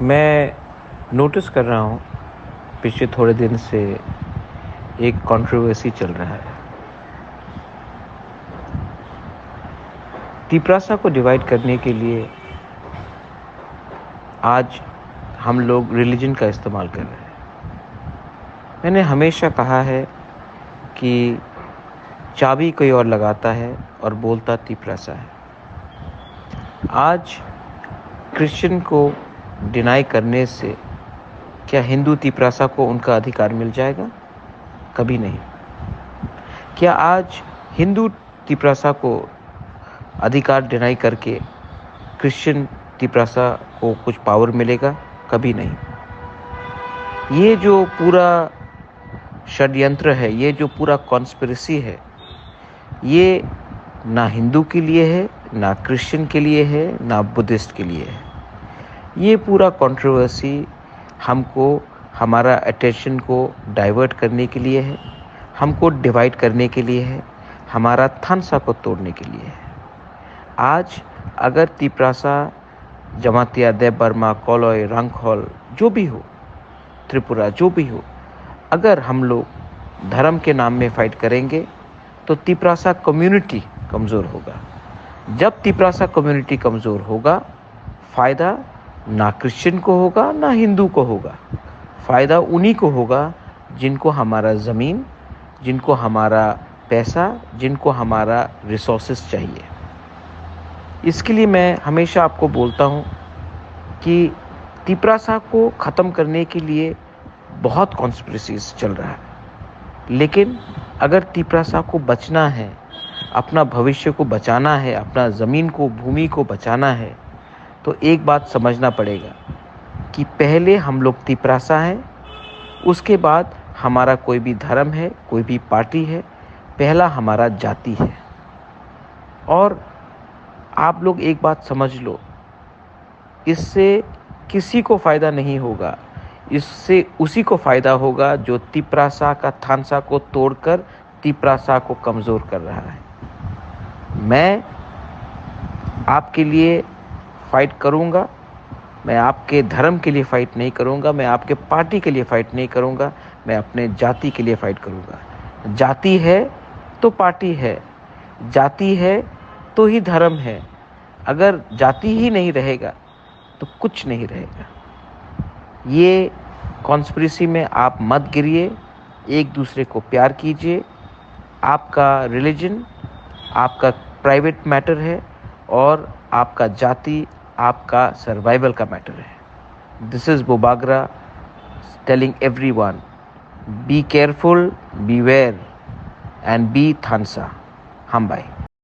मैं नोटिस कर रहा हूँ पिछले थोड़े दिन से एक कंट्रोवर्सी चल रहा है। तिपरासा को डिवाइड करने के लिए आज हम लोग रिलीजन का इस्तेमाल कर रहे हैं। मैंने हमेशा कहा है कि चाबी कोई और लगाता है और बोलता तिपरासा है। आज क्रिश्चियन को डिनाई करने से क्या हिंदू तिपरासा को उनका अधिकार मिल जाएगा? कभी नहीं। क्या आज हिंदू तिपरासा को अधिकार डिनाई करके क्रिश्चियन तिपरासा को कुछ पावर मिलेगा? कभी नहीं। ये जो पूरा षड्यंत्र है, ये जो पूरा कॉन्स्पिरेसी है, ये ना हिंदू के लिए है, ना क्रिश्चियन के लिए है, ना बुद्धिस्ट के लिए है। ये पूरा कंट्रोवर्सी हमको हमारा अटेंशन को डाइवर्ट करने के लिए है, हमको डिवाइड करने के लिए है, हमारा थानसा को तोड़ने के लिए है। आज अगर तिपरासा, जमातिया, देव बर्मा, कोलोय, रंगखोल, जो भी हो, त्रिपुरा, जो भी हो, अगर हम लोग धर्म के नाम में फाइट करेंगे तो तिपरासा कम्युनिटी कमज़ोर होगा। जब तिपरासा कम्युनिटी कमज़ोर होगा, फ़ायदा ना क्रिश्चियन को होगा ना हिंदू को होगा। फ़ायदा उन्हीं को होगा जिनको हमारा ज़मीन, जिनको हमारा पैसा, जिनको हमारा रिसोर्सेस चाहिए। इसके लिए मैं हमेशा आपको बोलता हूँ कि तिपरासा को ख़त्म करने के लिए बहुत कॉन्स्पिरेसीज चल रहा है, लेकिन अगर तिपरासा को बचना है, अपना भविष्य को बचाना है, अपना ज़मीन को, भूमि को बचाना है, तो एक बात समझना पड़ेगा कि पहले हम लोग तिपरासा हैं, उसके बाद हमारा कोई भी धर्म है, कोई भी पार्टी है, पहला हमारा जाति है। और आप लोग एक बात समझ लो, इससे किसी को फ़ायदा नहीं होगा। इससे उसी को फ़ायदा होगा जो तिपरासा का थानसा को तोड़कर तिपरासा को कमज़ोर कर रहा है। मैं आपके लिए फ़ाइट करूँगा, मैं आपके धर्म के लिए फ़ाइट नहीं करूँगा, मैं आपके पार्टी के लिए फ़ाइट नहीं करूँगा, मैं अपने जाति के लिए फ़ाइट करूँगा। जाति है तो पार्टी है, जाति है तो ही धर्म है। अगर जाति ही नहीं रहेगा तो कुछ नहीं रहेगा। ये कॉन्स्पिरेसी में आप मत गिरिए, एक दूसरे को प्यार कीजिए। आपका रिलीजन आपका प्राइवेट मैटर है और आपका जाति आपका सर्वाइवल का मैटर है। दिस इज़ बोबागरा telling everyone, be careful, beware and be थानसा। हम बाय।